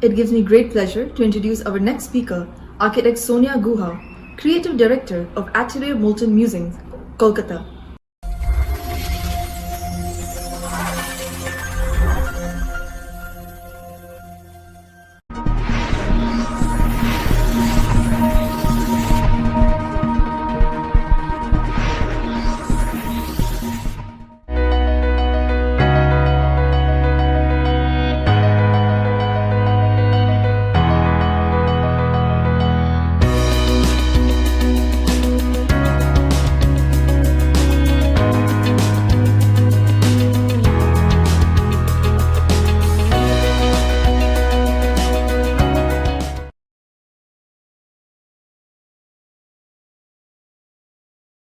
It gives me great pleasure to introduce our next speaker, architect Sonia Guha, Creative Director of Atelier Molten Musings, Kolkata.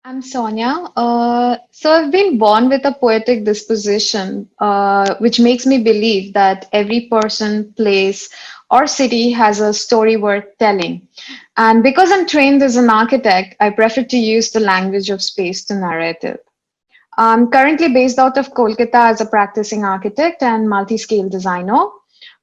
I'm Sonia. So I've been born with a poetic disposition, which makes me believe that every person, place, or city has a story worth telling. And because I'm trained as an architect, I prefer to use the language of space to narrate it. I'm currently based out of Kolkata as a practicing architect and multi-scale designer.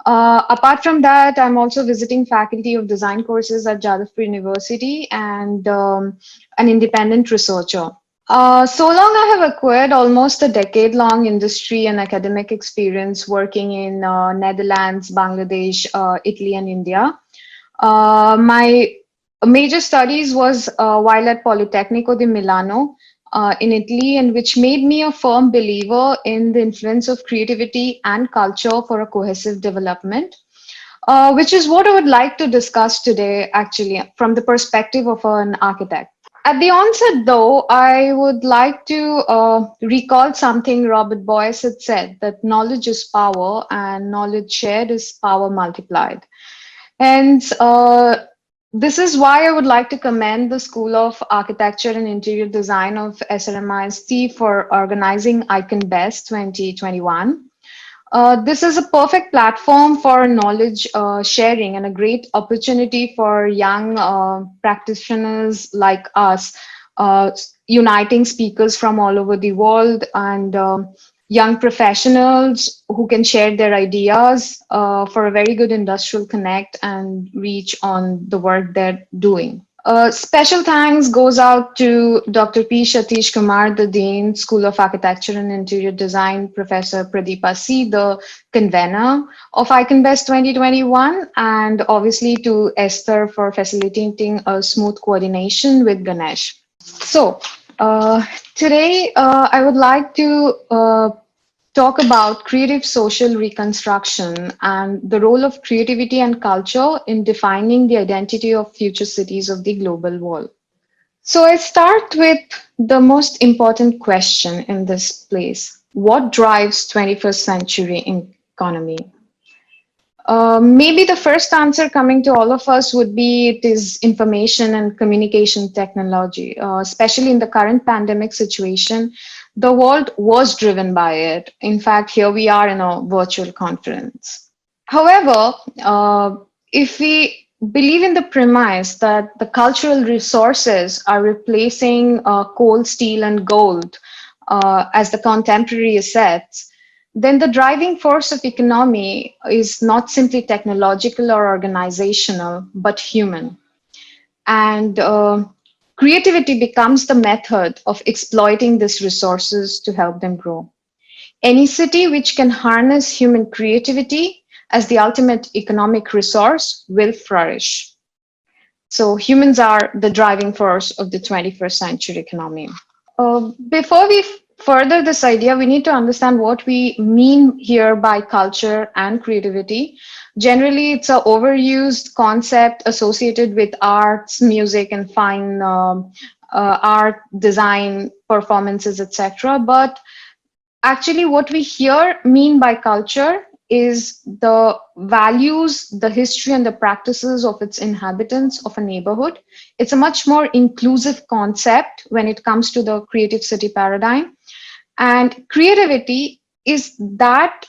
Apart from that, I'm also visiting faculty of design courses at Jadavpur University and an independent researcher. So long, I have acquired almost a decade-long industry and academic experience working in Netherlands, Bangladesh, Italy, and India. My major studies was while at Politecnico di Milano in Italy, and which made me a firm believer in the influence of creativity and culture for a cohesive development. Which is what I would like to discuss today, actually, from the perspective of an architect. At the onset, though, I would like to recall something Robert Boyce had said that knowledge is power and knowledge shared is power multiplied. And this is why I would like to commend the School of Architecture and Interior Design of SRMIST for organizing Icon Best 2021. This is a perfect platform for knowledge sharing and a great opportunity for young practitioners like us, uh, uniting speakers from all over the world and young professionals who can share their ideas for a very good industrial connect and reach on the work they're doing. Special thanks goes out to Dr. P. Satish Kumar, the Dean, School of Architecture and Interior Design, Professor Pradeepa C., the convener of IconBest 2021, and obviously to Esther for facilitating a smooth coordination with Ganesh. So, today I would like to talk about creative social reconstruction and the role of creativity and culture in defining the identity of future cities of the global world. So I start with the most important question in this place. What drives 21st century economy? Maybe the first answer coming to all of us would be it is information and communication technology, especially in the current pandemic situation. The world was driven by it. In fact, here we are in a virtual conference. However, if we believe in the premise that the cultural resources are replacing coal, steel, and gold as the contemporary assets, then the driving force of economy is not simply technological or organizational, but human. And creativity becomes the method of exploiting these resources to help them grow. Any city which can harness human creativity as the ultimate economic resource will flourish. So humans are the driving force of the 21st century economy. Before we further this idea, we need to understand what we mean here by culture and creativity. Generally, it's an overused concept associated with arts, music, and fine art, design, performances, etc. But actually, what we here mean by culture is the values, the history, and the practices of its inhabitants of a neighborhood. It's a much more inclusive concept when it comes to the creative city paradigm. And creativity is that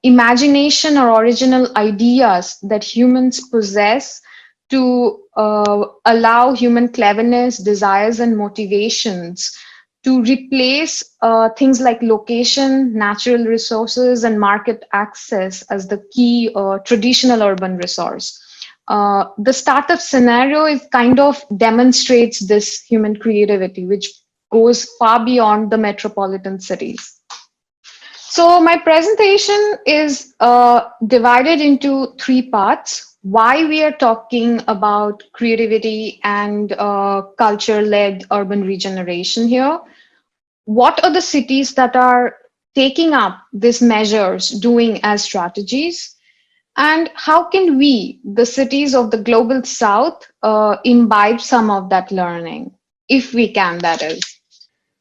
imagination or original ideas that humans possess to allow human cleverness, desires, and motivations to replace things like location, natural resources, and market access as the key traditional urban resource. The startup scenario is kind of demonstrates this human creativity, which goes far beyond the metropolitan cities. So my presentation is divided into three parts. Why we are talking about creativity and culture-led urban regeneration here. What are the cities that are taking up these measures, doing as strategies? And how can we, the cities of the global south, imbibe some of that learning, if we can, that is?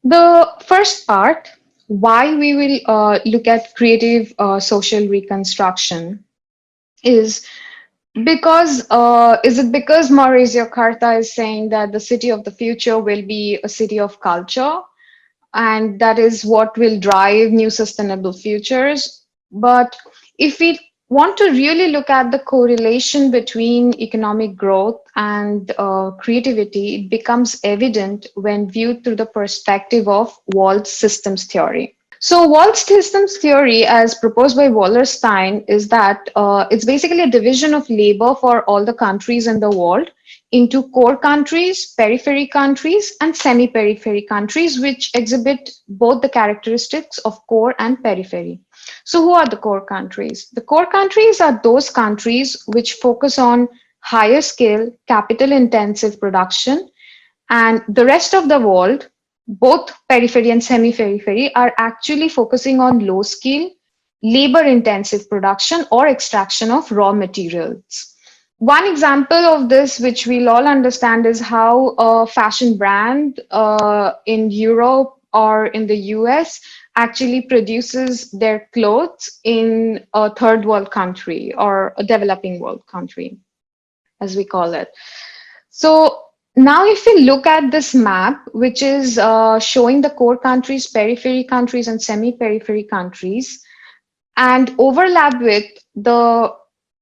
The first part, why we will look at creative social reconstruction, is is it because Mauricio Carta is saying that the city of the future will be a city of culture, and that is what will drive new sustainable futures? But if we want to really look at the correlation between economic growth and creativity, it becomes evident when viewed through the perspective of Wald's systems theory. So Wald's systems theory, as proposed by Wallerstein, is that it's basically a division of labor for all the countries in the world into core countries, periphery countries, and semi-periphery countries, which exhibit both the characteristics of core and periphery. So who are the core countries? The core countries are those countries which focus on higher scale, capital intensive production, and the rest of the world, both periphery and semi-periphery, are actually focusing on low skill, labor intensive production or extraction of raw materials. One example of this, which we'll all understand, is how a fashion brand in Europe or in the US actually produces their clothes in a third world country or a developing world country, as we call it. So now if we look at this map, which is showing the core countries, periphery countries, and semi-periphery countries, and overlap with the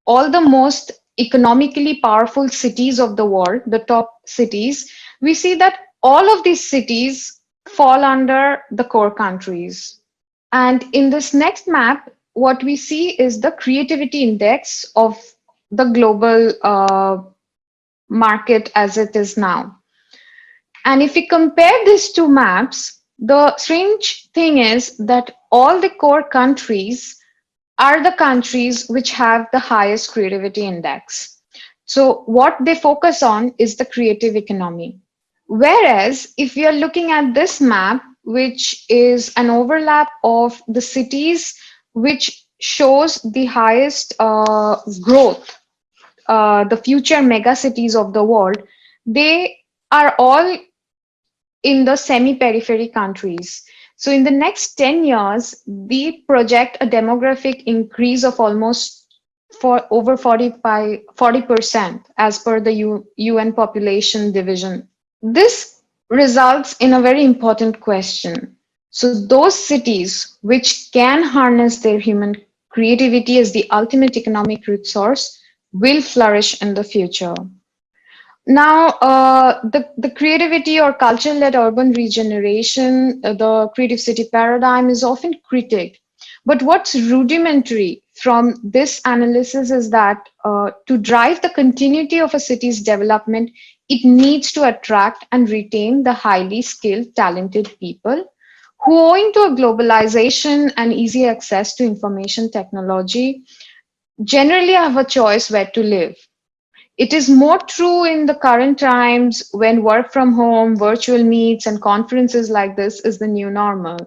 all the most economically powerful cities of the world, the top cities, we see that all of these cities fall under the core countries. And in this next map, what we see is the creativity index of the global market as it is now. And if we compare these two maps, the strange thing is that all the core countries are the countries which have the highest creativity index. So what they focus on is the creative economy. Whereas if we are looking at this map, which is an overlap of the cities which shows the highest growth, the future mega cities of the world, they are all in the semi-periphery countries. So in the next 10 years, we project a demographic increase of almost for over 40% as per the UN population division. This results in a very important question. So those cities which can harness their human creativity as the ultimate economic resource will flourish in the future. Now, the creativity or culture-led urban regeneration, the creative city paradigm is often critiqued. But what's rudimentary from this analysis is that to drive the continuity of a city's development, it needs to attract and retain the highly skilled, talented people who, owing to a globalization and easy access to information technology, generally have a choice where to live. It is more true in the current times when work from home, virtual meets, and conferences like this is the new normal.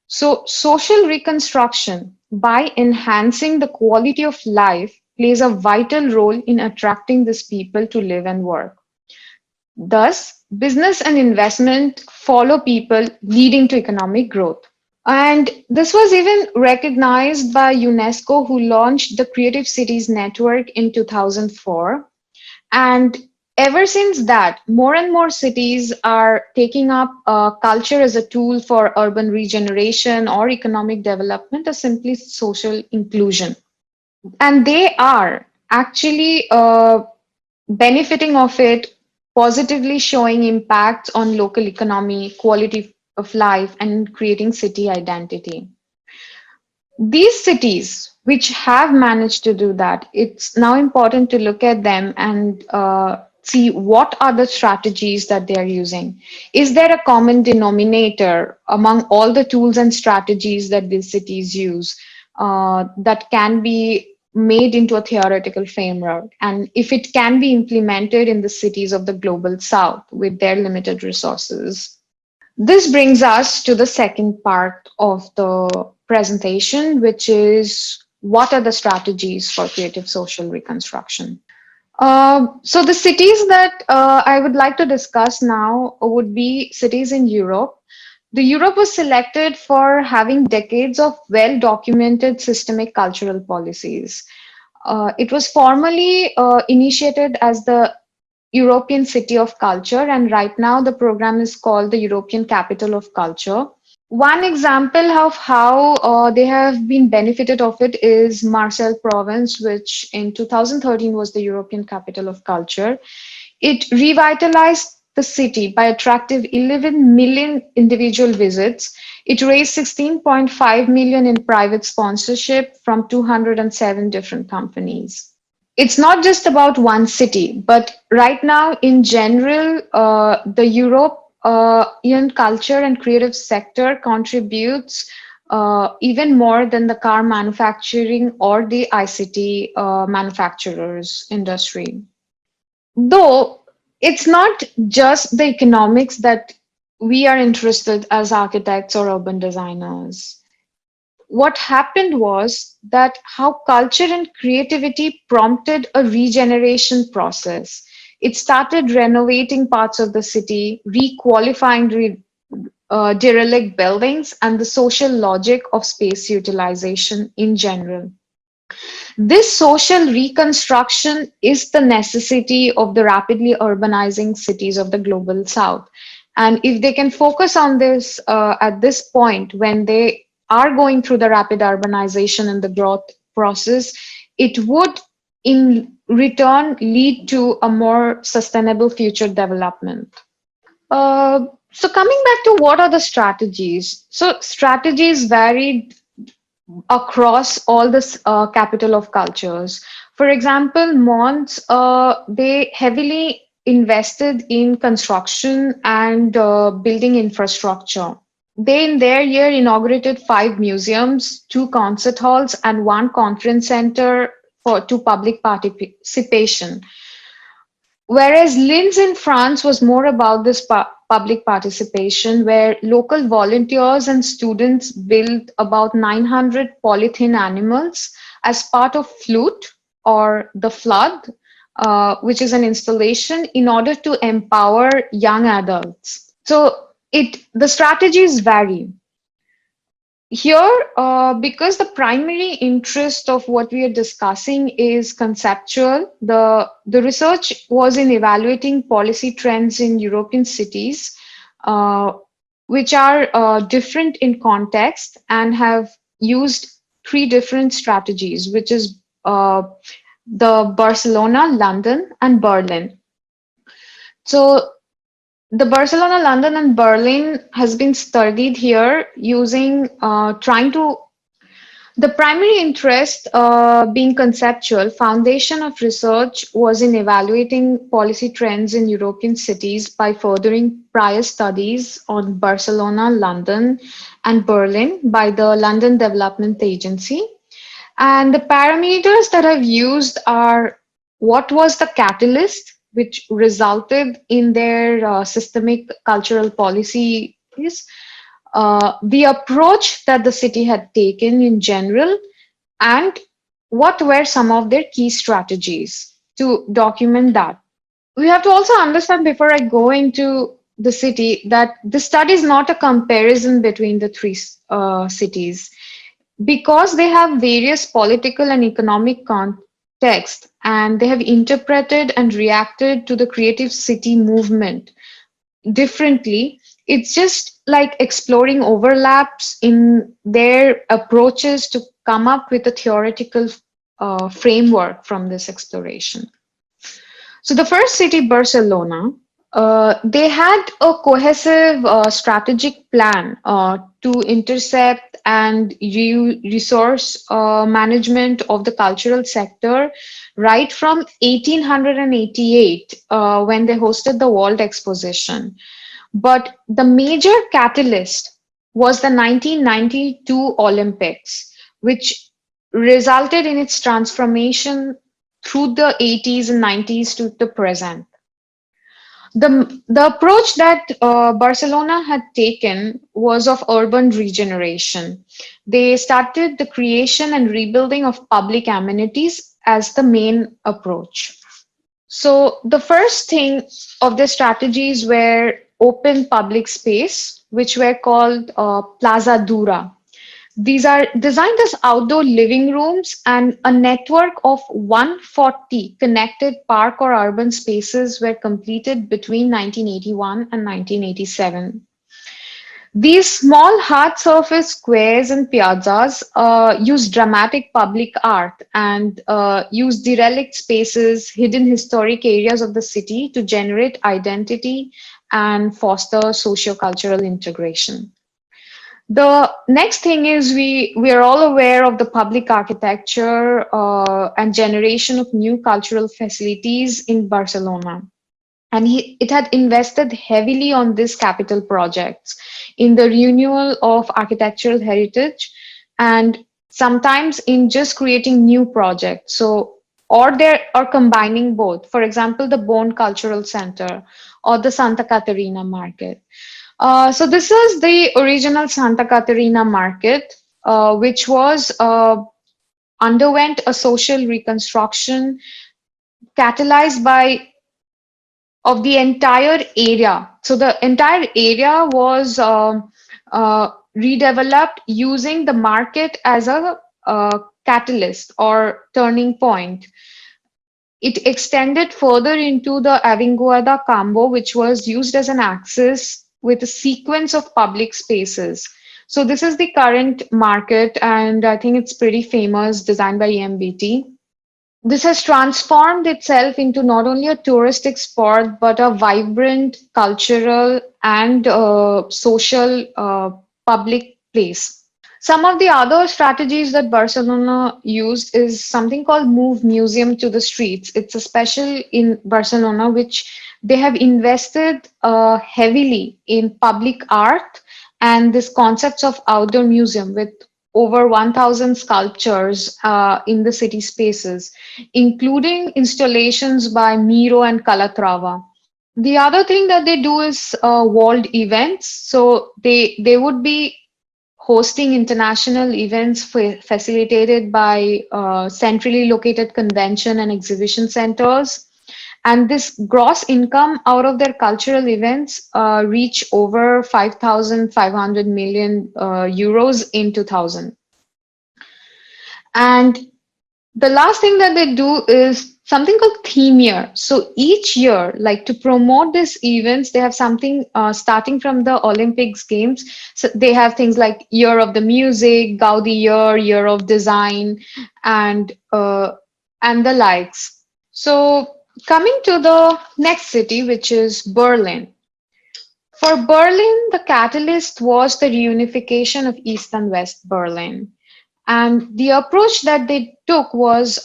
So, social reconstruction by enhancing the quality of life plays a vital role in attracting these people to live and work. Thus, business and investment follow people, leading to economic growth. And this was even recognized by UNESCO, who launched the Creative Cities Network in 2004. And ever since that, more and more cities are taking up culture as a tool for urban regeneration or economic development or simply social inclusion. And they are actually benefiting of it, positively showing impacts on local economy, quality of life and creating city identity. These cities which have managed to do that, it's now important to look at them and see what are the strategies that they are using. Is there a common denominator among all the tools and strategies that these cities use that can be made into a theoretical framework? And if it can be implemented in the cities of the global south with their limited resources. This brings us to the second part of the presentation, which is what are the strategies for creative social reconstruction? So the cities that I would like to discuss now would be cities in Europe. The Europe was selected for having decades of well-documented systemic cultural policies. It was formally initiated as the European City of Culture, and right now the program is called the European Capital of Culture. One example of how they have been benefited of it is Marseille province, which in 2013 was the European Capital of Culture. It revitalized the city by attracting 11 million individual visits. It raised 16.5 million in private sponsorship from 207 different companies. It's not just about one city, but right now, in general, the European culture and creative sector contributes even more than the car manufacturing or the ICT manufacturers industry. Though it's not just the economics that we are interested as architects or urban designers. What happened was that how culture and creativity prompted a regeneration process. It started renovating parts of the city, requalifying derelict buildings, and the social logic of space utilization in general. This social reconstruction is the necessity of the rapidly urbanizing cities of the global south. And if they can focus on this at this point, when they are going through the rapid urbanization and the growth process, it would in return lead to a more sustainable future development. So coming back to what are the strategies? So strategies varied across all this capital of cultures. For example, Mons, they heavily invested in construction and building infrastructure. They, in their year, inaugurated 5 museums, 2 concert halls, and 1 conference center to public participation. Whereas Linz in France was more about this public participation, where local volunteers and students built about 900 polythene animals as part of Flute or The Flood, which is an installation in order to empower young adults. So the strategies vary. Here, because the primary interest of what we are discussing is conceptual, the research was in evaluating policy trends in European cities, which are different in context and have used 3 different strategies, which is the Barcelona, London, and Berlin. So the Barcelona, London, and Berlin has been studied here using the primary interest being conceptual. Foundation of research was in evaluating policy trends in European cities by furthering prior studies on Barcelona, London, and Berlin by the London Development Agency. And the parameters that I've used are what was the catalyst which resulted in their systemic cultural policies, the approach that the city had taken in general, and what were some of their key strategies to document that. We have to also understand before I go into the city that the study is not a comparison between the 3 cities. Because they have various political and economic context, and they have interpreted and reacted to the creative city movement differently, it's just like exploring overlaps in their approaches to come up with a theoretical framework from this exploration. So the first city, Barcelona, They had a cohesive strategic plan to intercept and resource management of the cultural sector right from 1888 when they hosted the World Exposition. But the major catalyst was the 1992 Olympics, which resulted in its transformation through the 80s and 90s to the present. The approach that Barcelona had taken was of urban regeneration. They started the creation and rebuilding of public amenities as the main approach. So the first thing of the strategies were open public space, which were called Plaza Dura. These are designed as outdoor living rooms, and a network of 140 connected park or urban spaces were completed between 1981 and 1987. These small hard surface squares and piazzas use dramatic public art and use derelict spaces, hidden historic areas of the city to generate identity and foster socio-cultural integration. The next thing is we are all aware of the public architecture and generation of new cultural facilities in Barcelona. And it had invested heavily on these capital projects in the renewal of architectural heritage and sometimes in just creating new projects. So, or they are combining both. For example, the Bone Cultural Center or the Santa Caterina Market. So this is the original Santa Caterina Market, which was underwent a social reconstruction catalyzed by of the entire area. So the entire area was redeveloped using the market as a catalyst or turning point. It extended further into the Avinguada Cambo, which was used as an axis with a sequence of public spaces. So this is the current market, and I think it's pretty famous, designed by EMBT. This has transformed itself into not only a touristic spot, but a vibrant cultural and social public place. Some of the other strategies that Barcelona used is something called Move Museum to the Streets. It's a special in Barcelona, which they have invested heavily in public art and this concepts of outdoor museum with over 1,000 sculptures in the city spaces, including installations by Miro and Calatrava. The other thing that they do is walled events. So they would be hosting international events facilitated by centrally located convention and exhibition centers. And this gross income out of their cultural events reach over 5,500 million euros in 2000. And the last thing that they do is something called theme year. So each year, like to promote these events, they have something starting from the Olympics games. So they have things like Year of the Music, Gaudi Year, Year of Design, and the likes. So coming to the next city, which is Berlin. For Berlin, the catalyst was the reunification of East and West Berlin. And the approach that they took was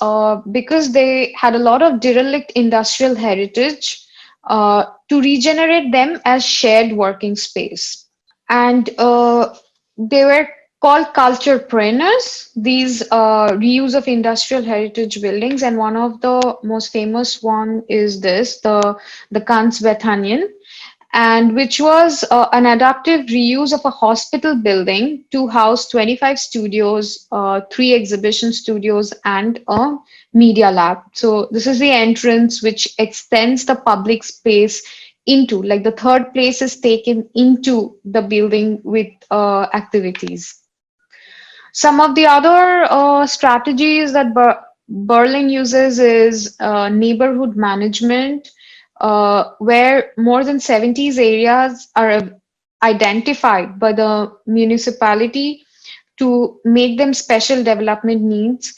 because they had a lot of derelict industrial heritage to regenerate them as shared working space. And they were called culturepreneurs, these reuse of industrial heritage buildings. And one of the most famous one is the Kanzbethanien, and which was an adaptive reuse of a hospital building to house 25 studios, 3 exhibition studios, and a media lab. So this is the entrance which extends the public space into, like the third place is taken into the building with activities. Some of the other strategies that Berlin uses is neighborhood management, where more than 70 areas are identified by the municipality to make them special development needs.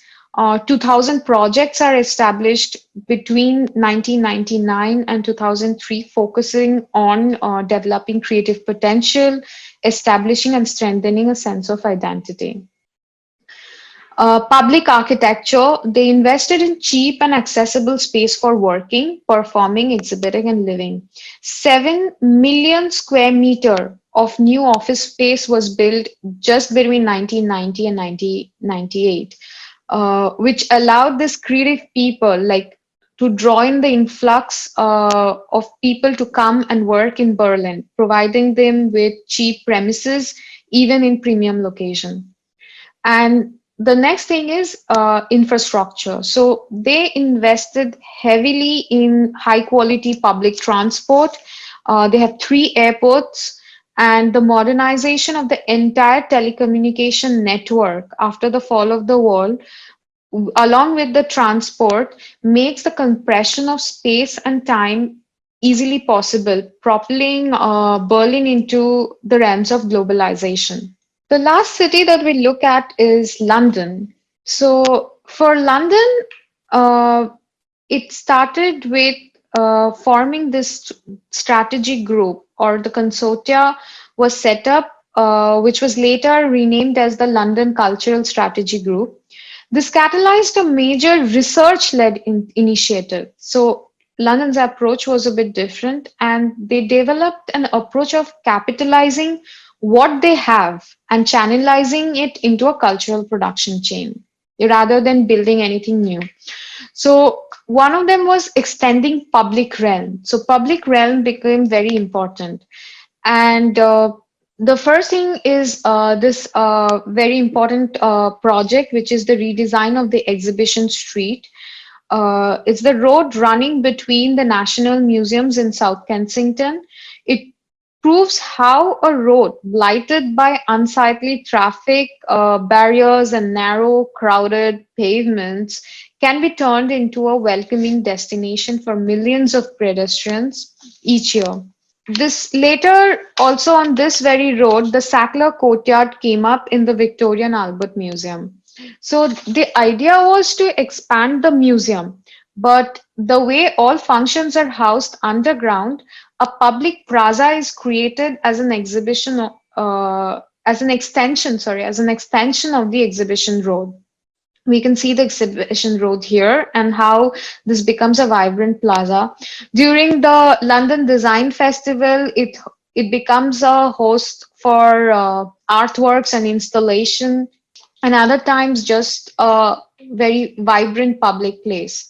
2000 projects are established between 1999 and 2003, focusing on developing creative potential, establishing and strengthening a sense of identity. Public architecture, they invested in cheap and accessible space for working, performing, exhibiting, and living. 7 million square meter of new office space was built just between 1990 and 1998, which allowed this creative people like to draw in the influx of people to come and work in Berlin, providing them with cheap premises, even in premium location. And the next thing is infrastructure. So they invested heavily in high quality public transport. They have 3 airports, and the modernization of the entire telecommunication network after the fall of the wall, along with the transport, makes the compression of space and time easily possible, propelling Berlin into the realms of globalization. The last city that we look at is London. So for London, uh, it started with forming this strategy group, or the consortia was set up, which was later renamed as the London Cultural Strategy Group. This catalyzed a major research-led initiative. So London's approach was a bit different, and they developed an approach of capitalizing what they have and channelizing it into a cultural production chain rather than building anything new. So one of them was extending public realm. So public realm became very important. And the first thing is this very important project, which is the redesign of the exhibition street. It's the road running between the National Museums in South Kensington. It proves how a road blighted by unsightly traffic barriers and narrow, crowded pavements can be turned into a welcoming destination for millions of pedestrians each year. This later, also on this very road, the Sackler Courtyard came up in the Victoria and Albert Museum. So the idea was to expand the museum, but the way all functions are housed underground, a public plaza is created as an exhibition, as an extension of the exhibition road. We can see the exhibition road here and how this becomes a vibrant plaza. During the London Design Festival, it becomes a host for artworks and installation, and other times just a very vibrant public place.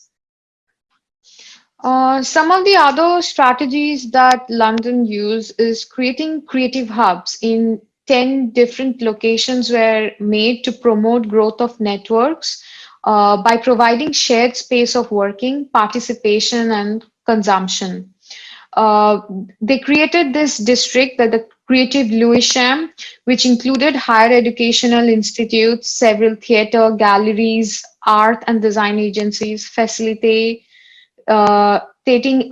Some of the other strategies that London use is creating creative hubs in 10 different locations were made to promote growth of networks by providing shared space of working, participation, and consumption. Uh, they created this district, that the Creative Lewisham, which included higher educational institutes, several theater, galleries, art and design agencies, facilitating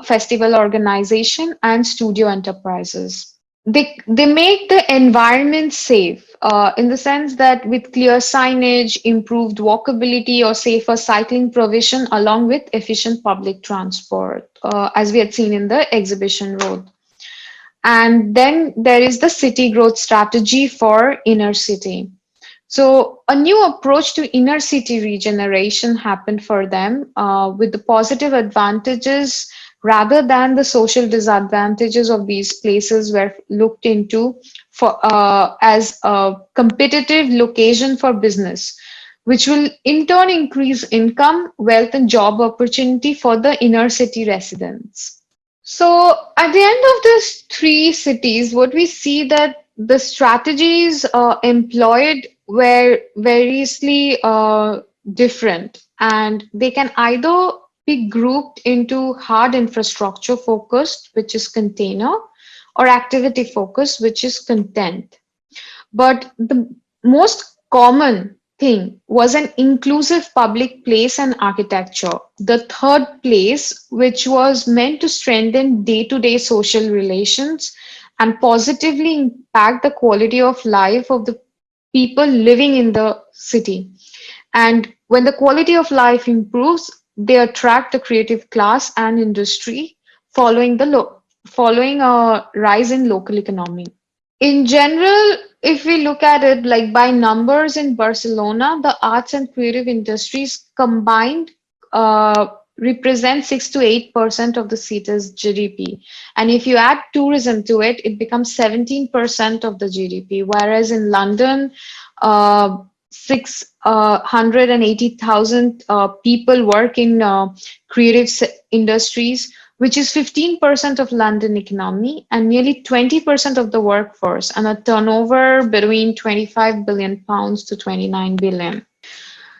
festival organization and studio enterprises. They make the environment safe in the sense that with clear signage, improved walkability, or safer cycling provision, along with efficient public transport, as we had seen in the exhibition road. And then there is the city growth strategy for inner city. So a new approach to inner city regeneration happened for them with the positive advantages rather than the social disadvantages of these places were looked into for as a competitive location for business, which will in turn increase income, wealth, and job opportunity for the inner city residents. So at the end of these 3 cities, what we see that the strategies employed were variously different, and they can either be grouped into hard infrastructure focused, which is container, or activity focused, which is content. But the most common thing was an inclusive public place and architecture. The third place, which was meant to strengthen day-to-day social relations and positively impact the quality of life of the people living in the city. And When the quality of life improves, they attract the creative class and industry, following a rise in local economy. In general, if we look at it like by numbers in Barcelona, the arts and creative industries combined represent 6 to 8% of the city's GDP. And if you add tourism to it, it becomes 17% of the GDP. Whereas in London, 680,000 people work in creative industries, which is 15% of London economy and nearly 20% of the workforce, and a turnover between 25 billion pounds to 29 billion.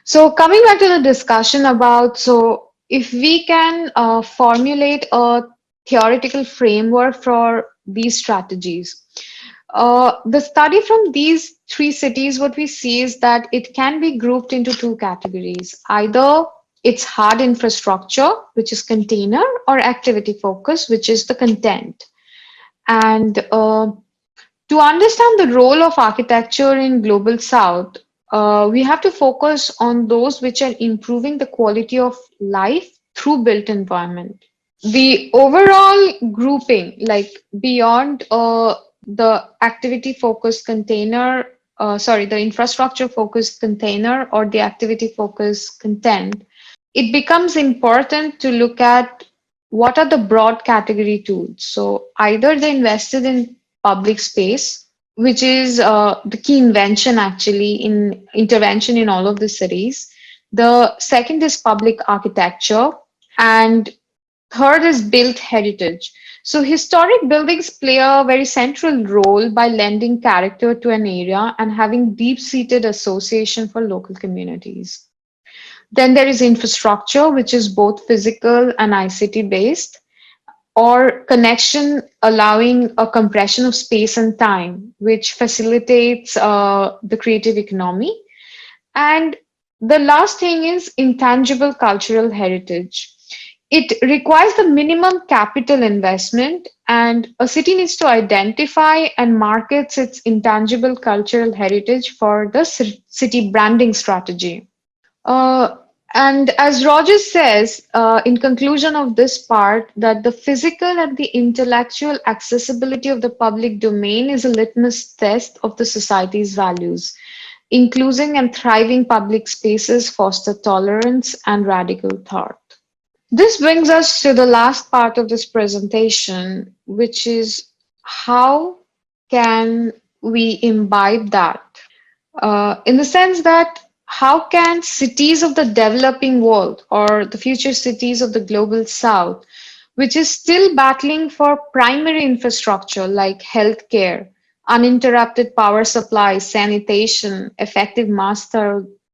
So coming back to the discussion about, so if we can formulate a theoretical framework for these strategies, the study from these three cities, what we see is that it can be grouped into two categories. Either it's hard infrastructure, which is container, or activity focus, which is the content. And to understand the role of architecture in Global South, we have to focus on those which are improving the quality of life through built environment. The overall grouping, like beyond the activity focused container, the infrastructure focused container or the activity focused content, it becomes important to look at what are the broad category tools. So either they invested in public space, which is the key invention actually in intervention in all of the cities. The second is public architecture, and third is built heritage. So historic buildings play a very central role by lending character to an area and having deep-seated association for local communities. Then there is infrastructure, which is both physical and ICT based, or connection allowing a compression of space and time, which facilitates the creative economy. And the last thing is intangible cultural heritage. It requires the minimum capital investment, and a city needs to identify and markets its intangible cultural heritage for the city branding strategy. Uh, and as Rogers says, in conclusion of this part, that the physical and the intellectual accessibility of the public domain is a litmus test of the society's values. Including and thriving public spaces foster tolerance and radical thought. This brings us to the last part of this presentation, which is how can we imbibe that? In the sense that how can cities of the developing world or the future cities of the global south, which is still battling for primary infrastructure like healthcare, uninterrupted power supply, sanitation, effective mass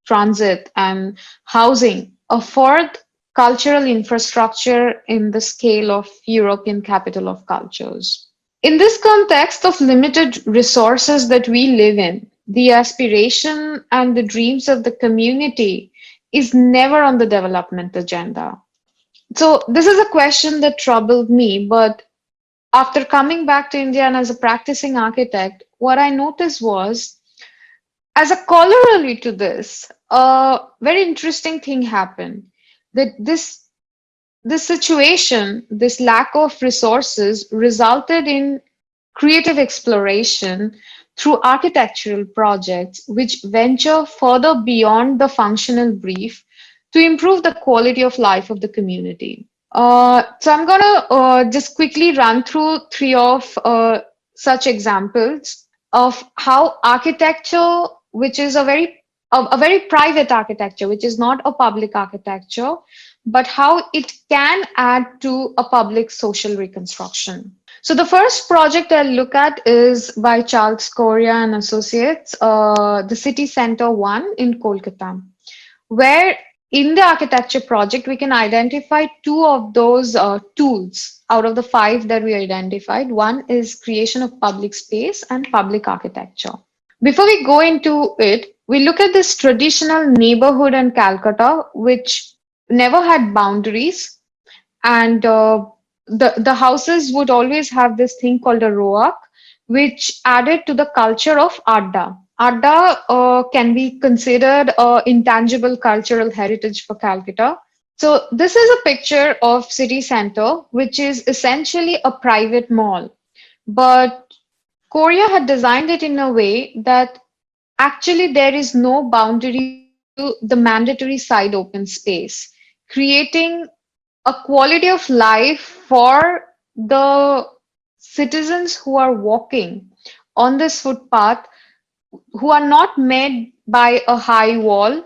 transit, and housing, afford cultural infrastructure in the scale of European capital of cultures. In this context of limited resources that we live in, the aspiration and the dreams of the community is never on the development agenda. So this is a question that troubled me, but after coming back to India and as a practicing architect, what I noticed was, as a corollary to this, a very interesting thing happened. That this situation, this lack of resources resulted in creative exploration through architectural projects which venture further beyond the functional brief to improve the quality of life of the community. So I'm going to just quickly run through three of such examples of how architecture, which is a very private architecture, which is not a public architecture, but how it can add to a public social reconstruction. So the first project I'll look at is by Charles Correa and Associates, the City Center 1 in Kolkata, where in the architecture project, we can identify two of those tools out of the five that we identified. One is creation of public space and public architecture. Before we go into it, we look at this traditional neighborhood in Calcutta, which never had boundaries, and the houses would always have this thing called a roak, which added to the culture of adda. Adda can be considered a intangible cultural heritage for Calcutta. So this is a picture of city center, which is essentially a private mall. But Korea had designed it in a way that actually there is no boundary to the mandatory side open space, creating a quality of life for the citizens who are walking on this footpath, who are not made by a high wall,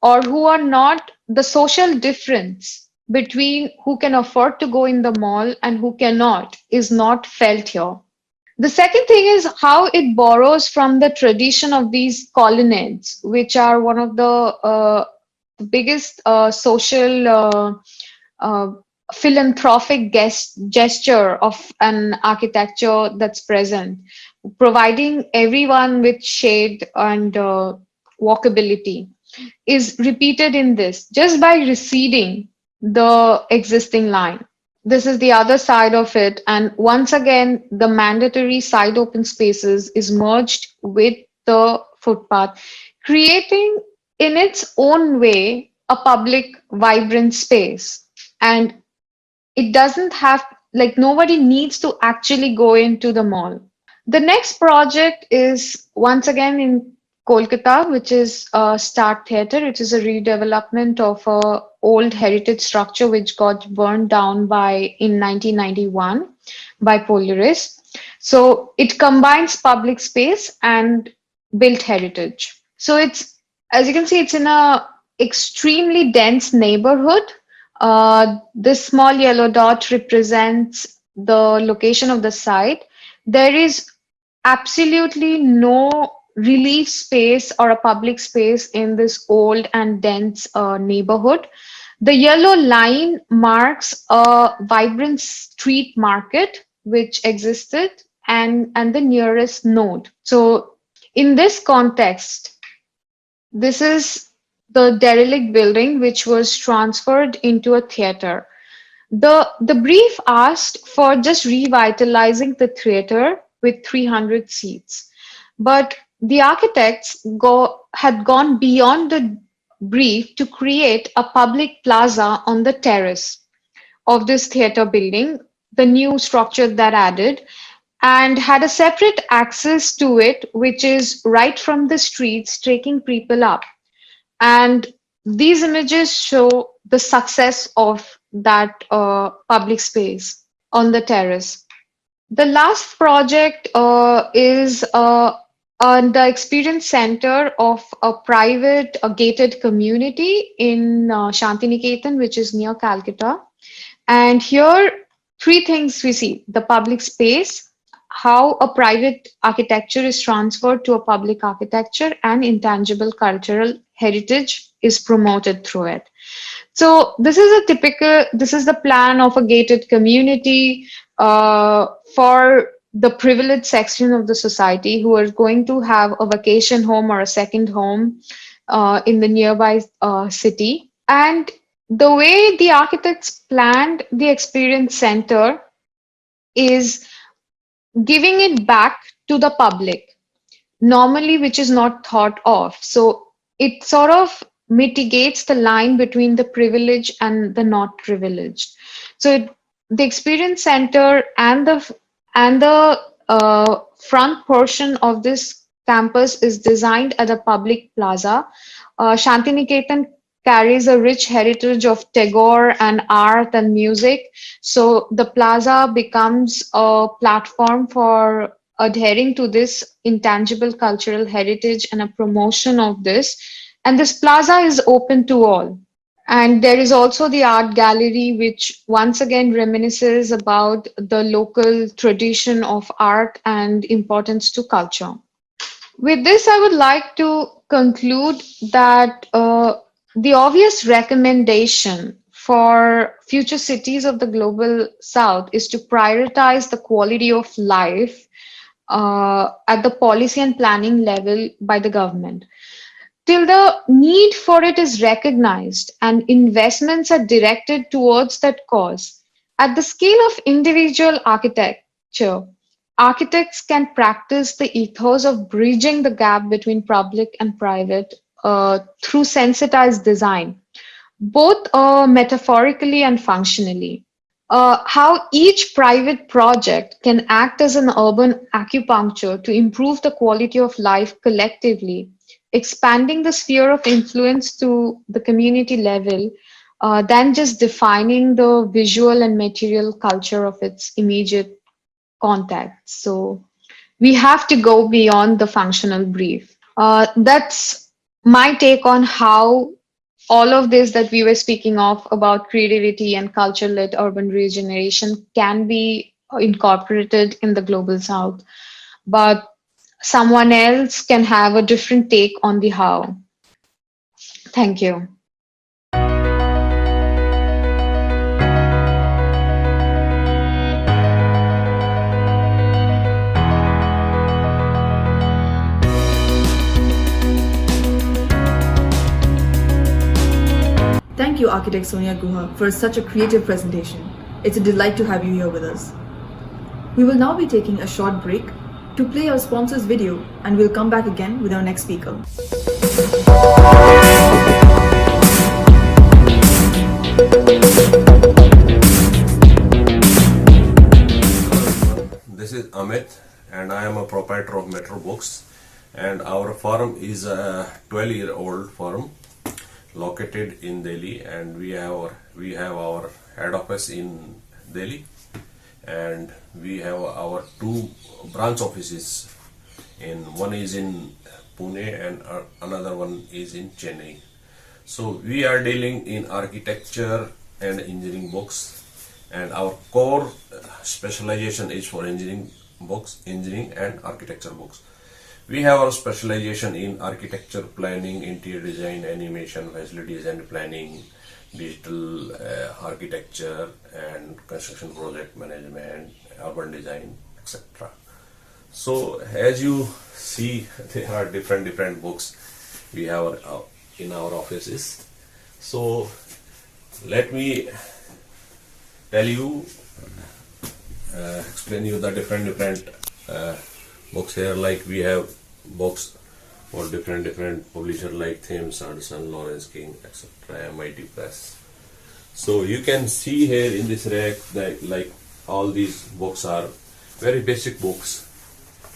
or who are not the social difference between who can afford to go in the mall and who cannot is not felt here. The second thing is how it borrows from the tradition of these colonnades, which are one of the biggest social uh, philanthropic gesture of an architecture that's present, providing everyone with shade and walkability, is repeated in this just by receding the existing line. This is the other side of it. And once again, the mandatory side open spaces is merged with the footpath, creating in its own way a public, vibrant space. And it doesn't have, like, nobody needs to actually go into the mall. The next project is once again in Kolkata, which is Start Theatre, which is a redevelopment of a old heritage structure which got burned down by in 1991 by Polaris. So it combines public space and built heritage. So it's, as you can see, it's in a extremely dense neighborhood. This small yellow dot represents the location of the site. There is absolutely no relief space or a public space in this old and dense neighborhood. The yellow line marks a vibrant street market which existed, and the nearest node. So in this context, this is the derelict building which was transferred into a theater. The brief asked for just revitalizing the theater with 300 seats. But the architects had gone beyond the brief to create a public plaza on the terrace of this theater building, the new structure that added, and had a separate access to it, which is right from the streets, taking people up. And these images show the success of that public space on the terrace. The last project is the experience center of a private gated community in Shantiniketan, which is near Calcutta. And here, three things we see: the public space, how a private architecture is transferred to a public architecture, and intangible cultural heritage is promoted through it. So this is the plan of a gated community for the privileged section of the society who are going to have a vacation home or a second home in the nearby city. And the way the architects planned the experience center is giving it back to the public, normally, which is not thought of. So it sort of mitigates the line between the privileged and the not privileged. So the experience center and the front portion of this campus is designed as a public plaza. Shantiniketan carries a rich heritage of Tagore and art and music. So the plaza becomes a platform for adhering to this intangible cultural heritage and a promotion of this. And this plaza is open to all. And there is also the art gallery, which once again reminisces about the local tradition of art and importance to culture. With this, I would like to conclude that the obvious recommendation for future cities of the global south is to prioritize the quality of life at the policy and planning level by the government. Till the need for it is recognized and investments are directed towards that cause, at the scale of individual architecture, Architects can practice the ethos of bridging the gap between public and private through sensitized design, both metaphorically and functionally. How each private project can act as an urban acupuncture to improve the quality of life collectively, expanding the sphere of influence to the community level than just defining the visual and material culture of its immediate contact. So we have to go beyond the functional brief. That's my take on how all of this that we were speaking of about creativity and culture-led urban regeneration can be incorporated in the global south. But someone else can have a different take on the how. Thank you. Thank you, architect Sonia Guha, for such a creative presentation. It's a delight to have you here with us. We will now be taking a short break to play our sponsor's video, and we'll come back again with our next speaker. This is Amit, and I am a proprietor of Metro Books, and our firm is a 12-year-old firm located in Delhi, and we have our head office in Delhi, and we have our two branch offices. One is in Pune and another one is in Chennai. So we are dealing in architecture and engineering books, and our core specialization is for engineering books, engineering and architecture books. We have our specialization in architecture planning, interior design, animation, facility design planning, digital architecture and construction project management, urban design, etc. So as you see, there are different books we have in our offices. So let me tell you, explain you the different books here. Like we have books for different publishers like Thames, Anderson, Lawrence King, etc., MIT Press. So you can see here in this rack that like all these books are very basic books,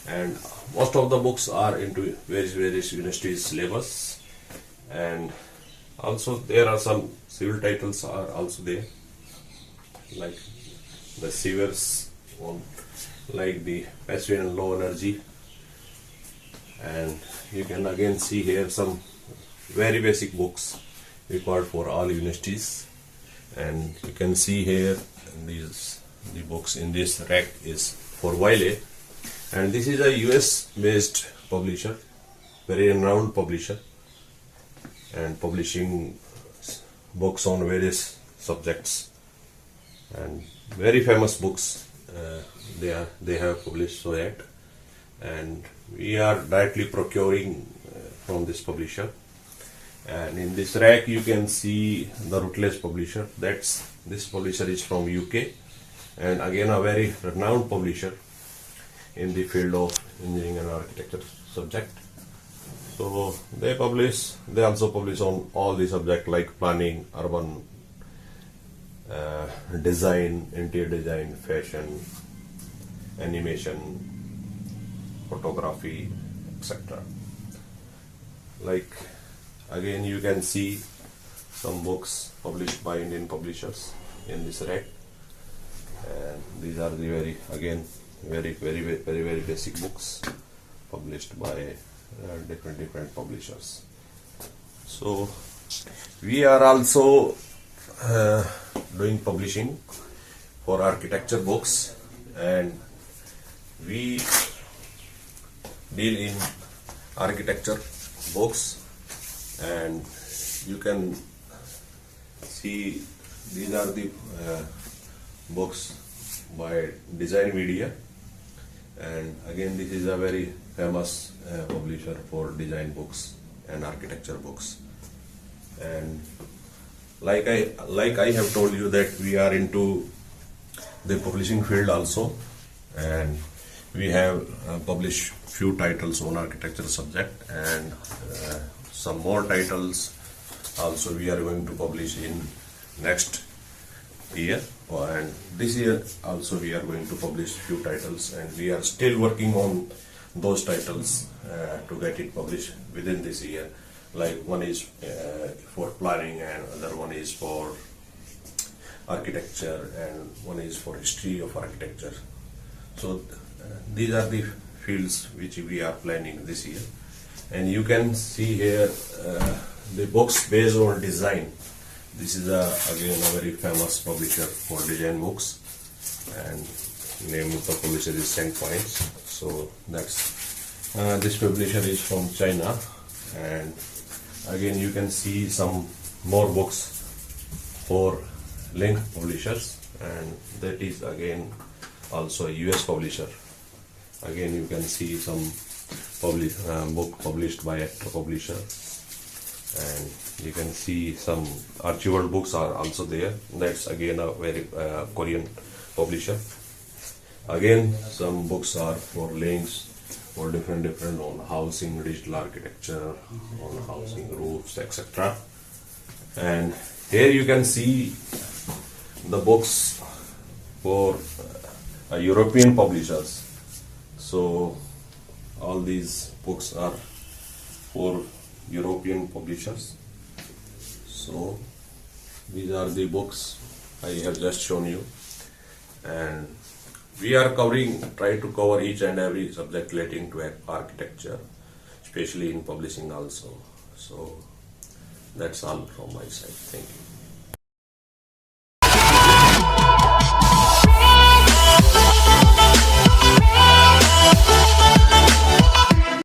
and most of the books are into various universities syllabus, and also there are some civil titles are also there, like the Sears one, like the passive and low energy, and you can again see here some very basic books required for all universities. And you can see here the books in this rack is for Wiley, and this is a US based publisher, very renowned publisher, and publishing books on various subjects, and very famous books they have published. So that, and we are directly procuring from this publisher. And in this rack you can see the Routledge publisher. This publisher is from UK, and again a very renowned publisher in the field of engineering and architecture subject. So they also publish on all the subjects like planning, urban design, interior design, fashion, animation, photography, etc. Like again you can see some books published by Indian publishers in this rack, and these are the very basic books published by different publishers. So we are also doing publishing for architecture books, and we deal in architecture books, and you can see these are the books by Design Media, and again this is a very famous publisher for design books and architecture books. And like I have told you that we are into the publishing field also, and we have published few titles on architecture subject, and some more titles also we are going to publish in next year. And this year also we are going to publish few titles, and we are still working on those titles to get it published within this year. Like one is for planning, and other one is for architecture, and one is for history of architecture. So these are the fields which we are planning this year. And you can see here the books based on design. This is again a very famous publisher for design books, and name of the publisher is Sandpoints. So that's this publisher is from China, and again you can see some more books for Link publishers, and that is again also a US publisher. Again you can see some book published by Actor publisher, and you can see some Archibald books are also there. That's again a very Korean publisher. Again some books are for links for different on housing, digital architecture, on housing, roofs, etc. And here you can see the books for European publishers. So all these books are for European publishers. So these are the books I have just shown you, and we are try to cover each and every subject relating to architecture, especially in publishing also. So that's all from my side. Thank you.